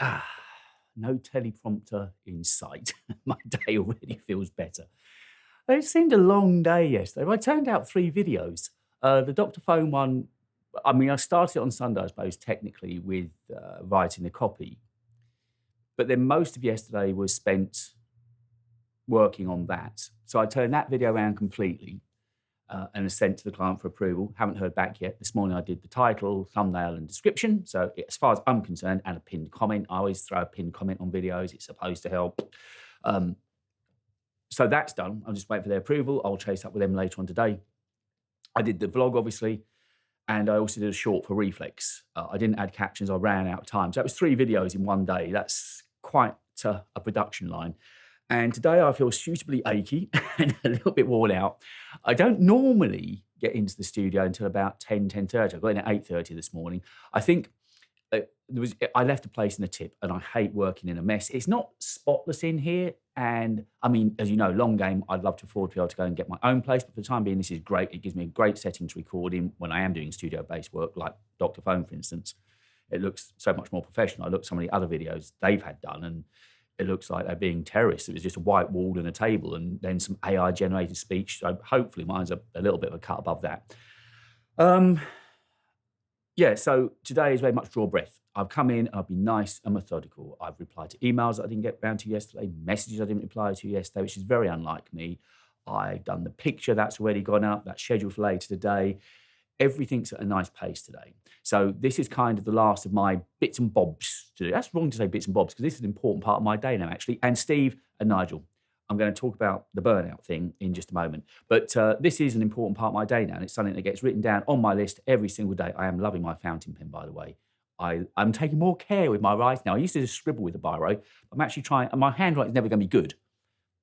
Ah, no teleprompter in sight. My day already feels better. It seemed a long day yesterday. I turned out 3 videos. The Dr. Phone one, I mean, I started on Sunday, I suppose, technically, with writing the copy. But then most of yesterday was spent working on that. So I turned that video around completely and is sent to the client for approval. Haven't heard back yet. This morning I did the title, thumbnail, and description. So as far as I'm concerned, and a pinned comment. I always throw a pinned comment on videos. It's supposed to help. So that's done. I'm just waiting for their approval. I'll chase up with them later on today. I did the vlog, obviously, and I also did a short for Reflex. I didn't add captions. I ran out of time. So that was 3 videos in one day. That's quite a production line. And today I feel suitably achy and a little bit worn out. I don't normally get into the studio until about 10:30. I got in at 8:30 this morning. I think I left a place in the tip and I hate working in a mess. It's not spotless in here. And I mean, as you know, long game, I'd love to afford to be able to go and get my own place. But for the time being, this is great. It gives me a great setting to record in when I am doing studio-based work, like Dr. Phone, for instance. It looks so much more professional. I looked at some of the other videos they've had done and it looks like they're being terrorists. It was just a white wall and a table and then some AI-generated speech. So hopefully mine's a little bit of a cut above that. Yeah, so today is very much draw breath. I've come in, I've been nice and methodical. I've replied to emails that I didn't get round to yesterday, messages I didn't reply to yesterday, which is very unlike me. I've done the picture, that's already gone up, that's scheduled for later today. Everything's at a nice pace today. So this is kind of the last of my bits and bobs to do. That's wrong to say bits and bobs because this is an important part of my day now, actually. And Steve and Nigel, I'm going to talk about the burnout thing in just a moment. But this is an important part of my day now, and it's something that gets written down on my list every single day. I am loving my fountain pen, by the way. I'm taking more care with my writing now. I used to just scribble with a biro. I'm actually trying, and my handwriting's never going to be good,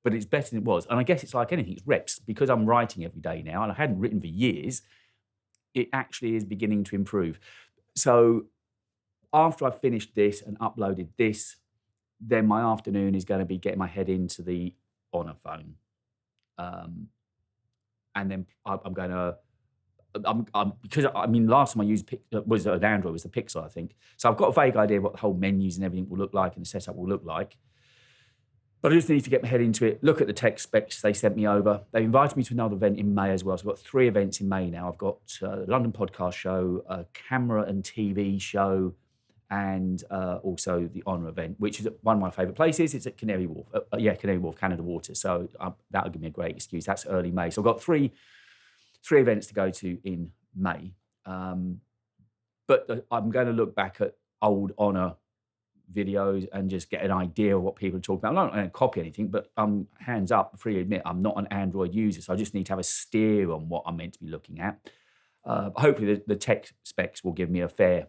but it's better than it was. And I guess it's like anything, it's reps. Because I'm writing every day now, and I hadn't written for years, it actually is beginning to improve. So after I've finished this and uploaded this, then my afternoon is going to be getting my head into the Honor phone. And then I'm going to, because I mean, last time I used was an Android, was the Pixel, I think. So I've got a vague idea of what the whole menus and everything will look like and the setup will look like. But I just need to get my head into it, look at the tech specs they sent me over. They invited me to another event in May as well. So I've got 3 events in May now. I've got a London podcast show, a camera and TV show, and also the Honour event, which is one of my favourite places. It's at Canary Wharf. Canary Wharf, Canada Water. So that'll give me a great excuse. That's early May. So I've got three events to go to in May. But I'm going to look back at old Honour videos and just get an idea of what people are talking about. I'm not going to copy anything, but hands up, freely admit, I'm not an Android user, so I just need to have a steer on what I'm meant to be looking at. Hopefully the tech specs will give me a fair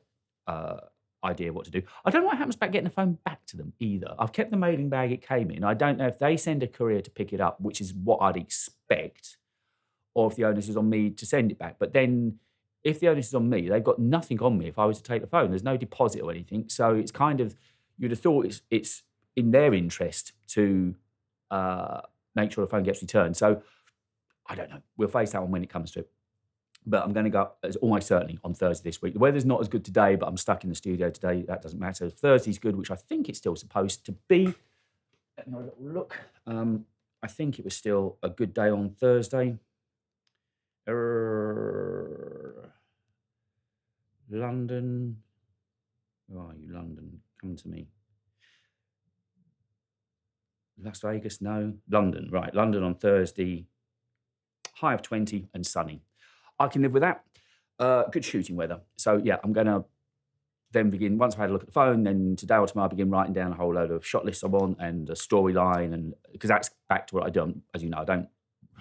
idea of what to do. I don't know what happens about getting the phone back to them either. I've kept the mailing bag it came in. I don't know if they send a courier to pick it up, which is what I'd expect, or if the onus is on me to send it back. But then if the onus is on me, they've got nothing on me if I was to take the phone. There's no deposit or anything. So it's kind of, you'd have thought it's in their interest to make sure the phone gets returned. So I don't know. We'll face that one when it comes to it. But I'm going to go, it's almost certainly on Thursday this week. The weather's not as good today, but I'm stuck in the studio today. That doesn't matter. Thursday's good, which I think it's still supposed to be. Let me have a little look. I think it was still a good day on Thursday. London. Where are you, London? Come to me. Las Vegas, no. London, right. London on Thursday. High of 20 and sunny. I can live with that. Good shooting weather. So yeah, I'm going to then begin, once I've had a look at the phone, then today or tomorrow I begin writing down a whole load of shot lists I want and a storyline, and because that's back to what I do. As you know,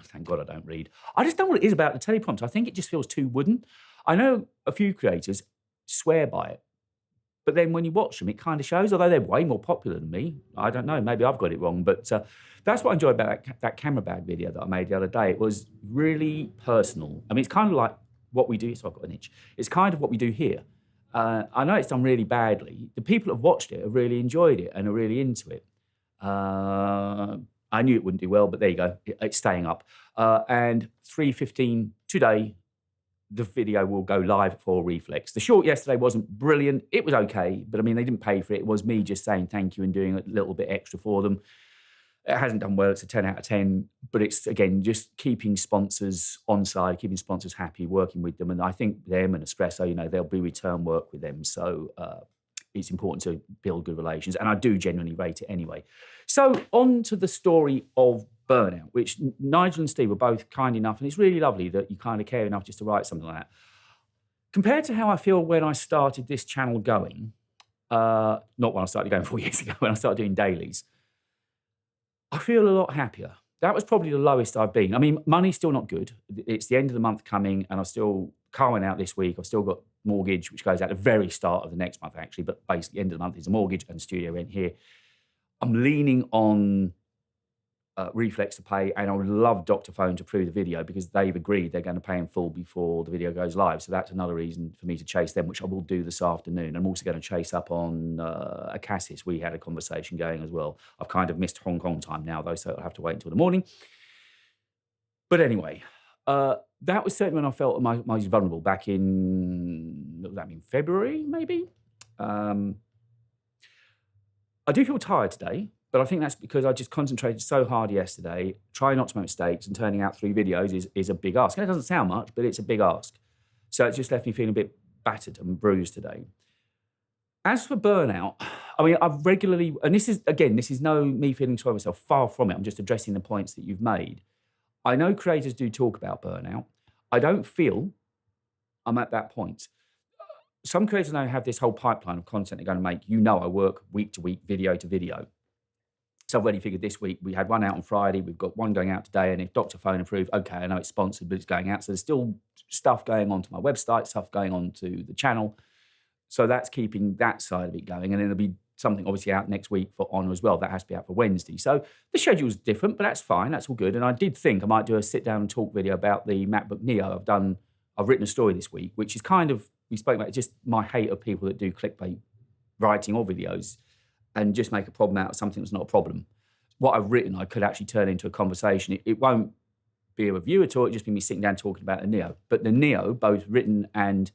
thank God I don't read. I just don't know what it is about the teleprompter. I think it just feels too wooden. I know a few creators swear by it, but then when you watch them, it kind of shows, although they're way more popular than me. I don't know, maybe I've got it wrong, but that's what I enjoyed about that camera bag video that I made the other day. It was really personal. I mean, it's kind of like what we do. So I've got an itch. It's kind of what we do here. I know it's done really badly. The people that have watched it have really enjoyed it and are really into it. I knew it wouldn't do well, but there you go. It's staying up. And 3:15 today, the video will go live for Reflex. The short yesterday wasn't brilliant. It was okay, but I mean, they didn't pay for it. It was me just saying thank you and doing a little bit extra for them. It hasn't done well. It's a 10 out of 10, but it's, again, just keeping sponsors on side, keeping sponsors happy, working with them. And I think them and Espresso, there'll be return work with them. So it's important to build good relations. And I do genuinely rate it anyway. So on to the story of Burnout, which Nigel and Steve were both kind enough, and it's really lovely that you kind of care enough just to write something like that. Compared to how I feel when I started this channel going, not when I started going 4 years ago, when I started doing dailies, I feel a lot happier. That was probably the lowest I've been. I mean, money's still not good. It's the end of the month coming, and car went out this week. I've still got mortgage, which goes out at the very start of the next month, actually, but basically end of the month is a mortgage and studio rent here. I'm leaning on Reflex to pay, and I would love Dr. Phone to approve the video because they've agreed they're going to pay in full before the video goes live. So that's another reason for me to chase them, which I will do this afternoon. I'm also going to chase up on Acasis. We had a conversation going as well. I've kind of missed Hong Kong time now, though, so I'll have to wait until the morning. But anyway, that was certainly when I felt most vulnerable back in, what does that mean, February, maybe? I do feel tired today. But I think that's because I just concentrated so hard yesterday, trying not to make mistakes, and turning out 3 videos is a big ask. And it doesn't sound much, but it's a big ask. So it just left me feeling a bit battered and bruised today. As for Burnout, I mean, I've regularly, and this is no me feeling sorry for myself, far from it. I'm just addressing the points that you've made. I know creators do talk about burnout. I don't feel I'm at that point. Some creators now have this whole pipeline of content they're going to make. I work week to week, video to video. So I've already figured this week, we had one out on Friday, we've got one going out today, and if Dr. Phone approved, okay, I know it's sponsored, but it's going out. So there's still stuff going on to my website, stuff going on to the channel. So that's keeping that side of it going. And then there'll be something obviously out next week for Honor as well. That has to be out for Wednesday. So the schedule's different, but that's fine. That's all good. And I did think I might do a sit down and talk video about the MacBook Neo. I've written a story this week, which is kind of, we spoke about just my hate of people that do clickbait writing or videos and just make a problem out of something that's not a problem. What I've written, I could actually turn into a conversation. It won't be a review at all. It'll just be me sitting down talking about the Neo. But the Neo, both written and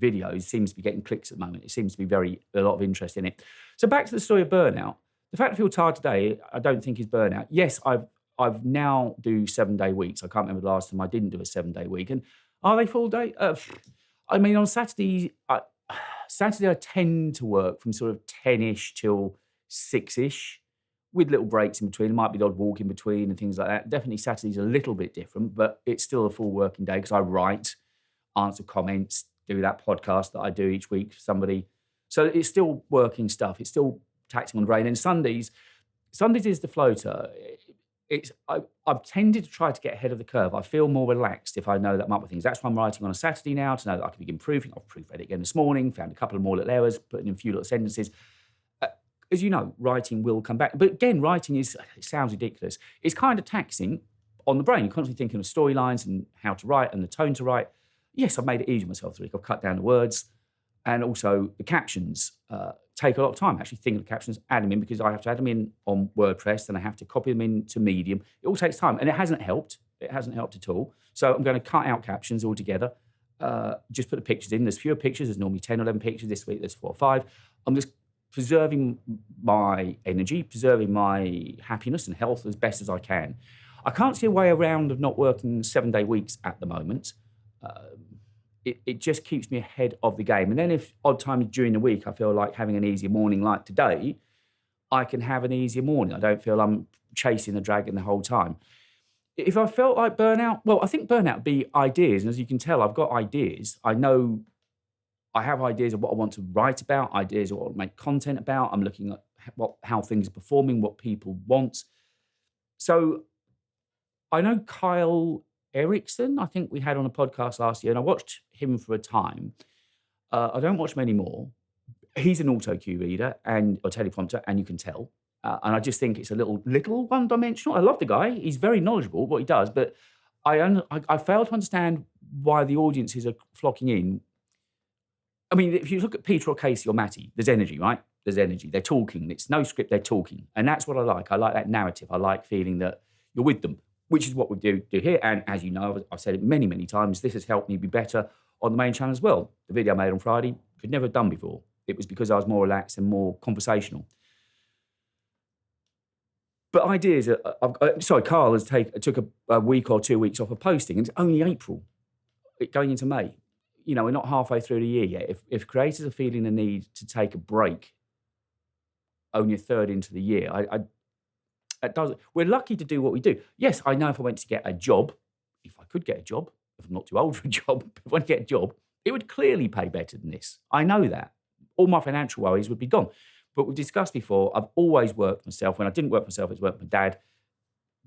videos, seems to be getting clicks at the moment. It seems to be a lot of interest in it. So back to the story of Burnout. The fact I feel tired today, I don't think is burnout. Yes, I've now do 7-day weeks. I can't remember the last time I didn't do a 7-day week. And are they full day? I mean, on Saturday I tend to work from sort of 10-ish till 6-ish. With little breaks in between. There might be the odd walk in between and things like that. Definitely Saturday's a little bit different, but it's still a full working day because I write, answer comments, do that podcast that I do each week for somebody. So it's still working stuff. It's still taxing on the brain. And Sundays is the floater. I've tended to try to get ahead of the curve. I feel more relaxed if I know that I'm up with things. That's why I'm writing on a Saturday now, to know that I can be improving. I've proofread it again this morning, found a couple of more little errors, putting in a few little sentences. As you know, writing will come back. But again, writing it sounds ridiculous. It's kind of taxing on the brain. You're constantly thinking of storylines and how to write and the tone to write. Yes, I've made it easy myself this week. I've cut down the words. And also the captions take a lot of time. Actually thinking of the captions, add them in, because I have to add them in on WordPress and I have to copy them into Medium. It all takes time. And it hasn't helped. It hasn't helped at all. So I'm going to cut out captions altogether. Just put the pictures in. There's fewer pictures. There's normally 10 or 11 pictures. This week there's 4 or 5. I'm just preserving my energy, preserving my happiness and health as best as I can. I can't see a way around of not working 7-day weeks at the moment. It just keeps me ahead of the game. And then if odd times during the week I feel like having an easier morning like today, I can have an easier morning. I don't feel I'm chasing the dragon the whole time. If I felt like burnout, well, I think burnout would be ideas. And as you can tell, I've got ideas. I know I have ideas of what I want to write about, ideas of what I want to make content about. I'm looking at how things are performing, what people want. So I know Kyle Erickson, I think we had on a podcast last year, and I watched him for a time. I don't watch him anymore. He's an auto cue reader and a teleprompter, and you can tell. And I just think it's a little one-dimensional. I love the guy. He's very knowledgeable what he does, but I fail to understand why the audiences are flocking in. I mean, if you look at Peter or Casey or Matty, there's energy, right? There's energy. They're talking. It's no script. They're talking. And that's what I like. I like that narrative. I like feeling that you're with them. which is what we do here. And as you know, I've said it many, many times, this has helped me be better on the main channel as well. The video I made on Friday, could never have done before. It was because I was more relaxed and more conversational. But ideas, Carl has took a week or 2 weeks off of posting, and it's only April, going into May. You know, we're not halfway through the year yet. If creators are feeling the need to take a break only a third into the year, we're lucky to do what we do. Yes, I know if I went to get a job, if I could get a job, if I'm not too old for a job, if I went to get a job, it would clearly pay better than this. I know that. All my financial worries would be gone. But we've discussed before, I've always worked for myself. When I didn't work for myself, it was work for my dad.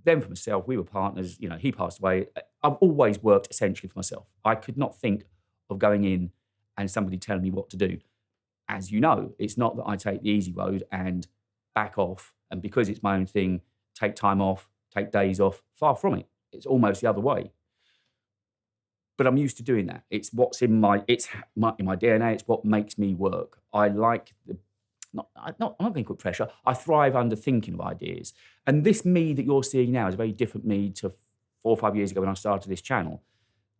Then for myself, we were partners. You know, he passed away. I've always worked essentially for myself. I could not think of going in and somebody telling me what to do. As you know, it's not that I take the easy road and back off, and because it's my own thing, take time off, take days off. Far from it. It's almost the other way. But I'm used to doing that. It's what's in my DNA. It's what makes me work. I like I'm not going to put pressure. I thrive under thinking of ideas. And this me that you're seeing now is a very different me to 4 or 5 years ago when I started this channel.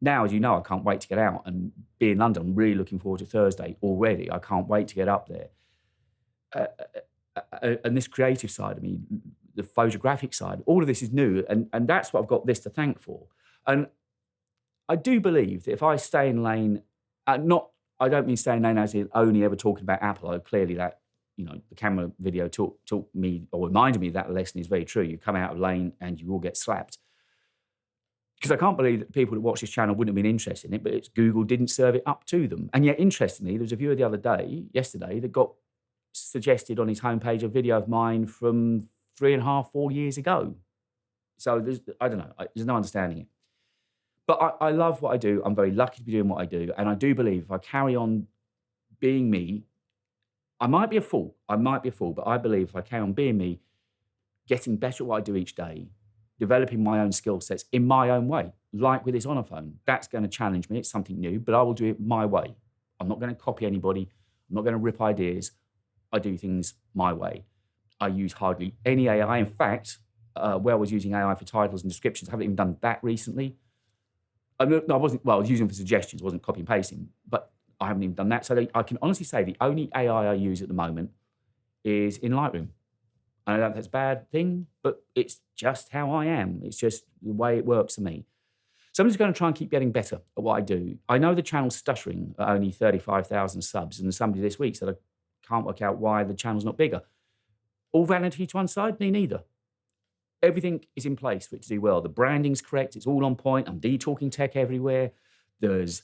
Now, as you know, I can't wait to get out and be in London. I'm really looking forward to Thursday already. I can't wait to get up there. And this creative side of me, the photographic side, all of this is new. And that's what I've got this to thank for. And I do believe that if I stay in lane, I don't mean stay in lane as in only ever talking about Apple. Clearly that, you know, the camera video taught me or reminded me that lesson is very true. You come out of lane and you will get slapped. Because I can't believe that people that watch this channel wouldn't have been interested in it, but it's Google didn't serve it up to them. And yet, interestingly, there was a viewer the other day, yesterday, that got suggested on his homepage a video of mine from 3.5, 4 years ago. So I don't know, there's no understanding it. But I love what I do. I'm very lucky to be doing what I do. And I do believe if I carry on being me, I might be a fool, but I believe if I carry on being me, getting better at what I do each day, developing my own skill sets in my own way, like with this Honophone, that's going to challenge me. It's something new, but I will do it my way. I'm not going to copy anybody. I'm not going to rip ideas. I do things my way. I use hardly any AI. In fact, where I was using AI for titles and descriptions, I haven't even done that recently. I was using for suggestions, wasn't copy and pasting, but I haven't even done that. So I can honestly say the only AI I use at the moment is in Lightroom. I don't know if that's a bad thing, but it's just how I am. It's just the way it works for me. So I'm just going to try and keep getting better at what I do. I know the channel's stuttering at only 35,000 subs, and somebody this week said I can't work out why the channel's not bigger. All vanity to one side, me neither. Everything is in place for it to do well. The branding's correct. It's all on point. I'm talking tech everywhere. There's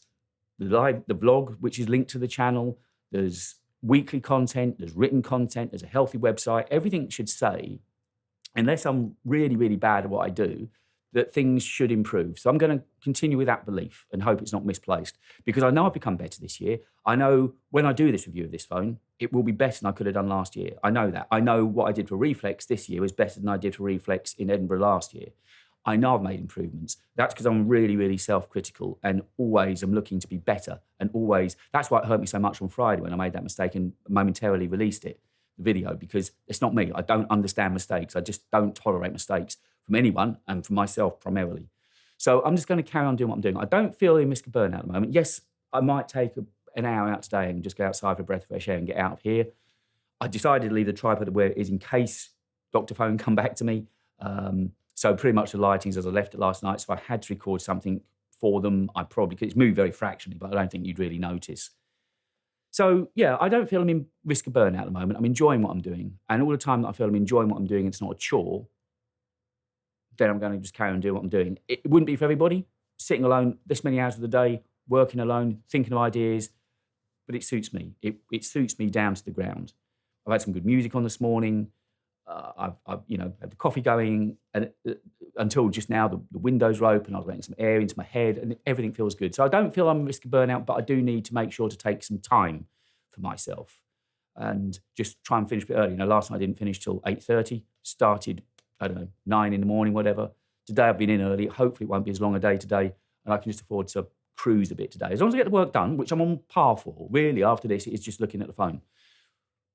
the vlog, which is linked to the channel. There's weekly content. There's written content. There's a healthy website. Everything should say, unless I'm really, really bad at what I do, that things should improve. So I'm going to continue with that belief and hope it's not misplaced, because I know I've become better this year. I know when I do this review of this phone, it will be better than I could have done last year. I know that. I know what I did for Reflex this year was better than I did for Reflex in Edinburgh last year. I know I've made improvements. That's because I'm really, really self-critical and always am looking to be better. And always, that's why it hurt me so much on Friday when I made that mistake and momentarily released it, the video, because it's not me. I don't understand mistakes. I just don't tolerate mistakes from anyone and from myself primarily. So I'm just going to carry on doing what I'm doing. I don't feel in risk of burnout at the moment. Yes, I might take an hour out today and just go outside for a breath of fresh air and get out of here. I decided to leave the tripod where it is in case Dr. Phone come back to me. So pretty much the lighting's as I left it last night. So if I had to record something for them, I probably could. It's moved very fractionally, but I don't think you'd really notice. So yeah, I don't feel I'm in risk of burnout at the moment. I'm enjoying what I'm doing. And all the time that I feel I'm enjoying what I'm doing, it's not a chore, then I'm going to just carry on doing what I'm doing. It wouldn't be for everybody, sitting alone this many hours of the day, working alone, thinking of ideas, but it suits me. It suits me down to the ground. I've had some good music on this morning. I've had the coffee going, and until just now, the windows are open. I was letting some air into my head, and everything feels good. So I don't feel I'm at risk of burnout, but I do need to make sure to take some time for myself and just try and finish a bit early. Last night I didn't finish till 8:30. Started, 9 in the morning, whatever. Today I've been in early. Hopefully it won't be as long a day today, and I can just afford to cruise a bit today. As long as I get the work done, which I'm on par for, really, after this, it's just looking at the phone.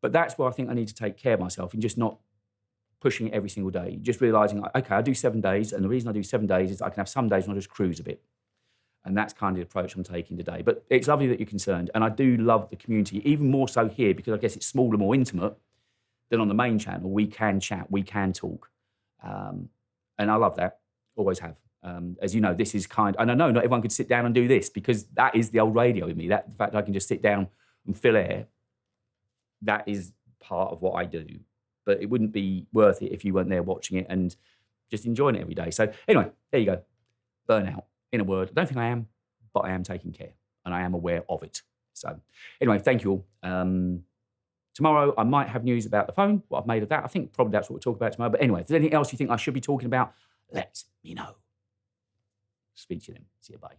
But that's where I think I need to take care of myself and just not pushing it every single day. Just realizing, okay, I do 7 days, and the reason I do 7 days is I can have some days when I just cruise a bit. And that's kind of the approach I'm taking today. But it's lovely that you're concerned. And I do love the community, even more so here, because I guess it's smaller, more intimate than on the main channel. We can chat, we can talk. And I love that, always have. As you know, this is and I know not everyone could sit down and do this, because that is the old radio in me. That the fact I can just sit down and fill air, that is part of what I do. But it wouldn't be worth it if you weren't there watching it and just enjoying it every day. So anyway, there you go. Burnout. In a word, I don't think I am, but I am taking care and I am aware of it. So anyway, thank you all. Tomorrow, I might have news about the phone, what I've made of that. I think probably that's what we'll talk about tomorrow. But anyway, if there's anything else you think I should be talking about, let me know. Speak to you then. See you, bye.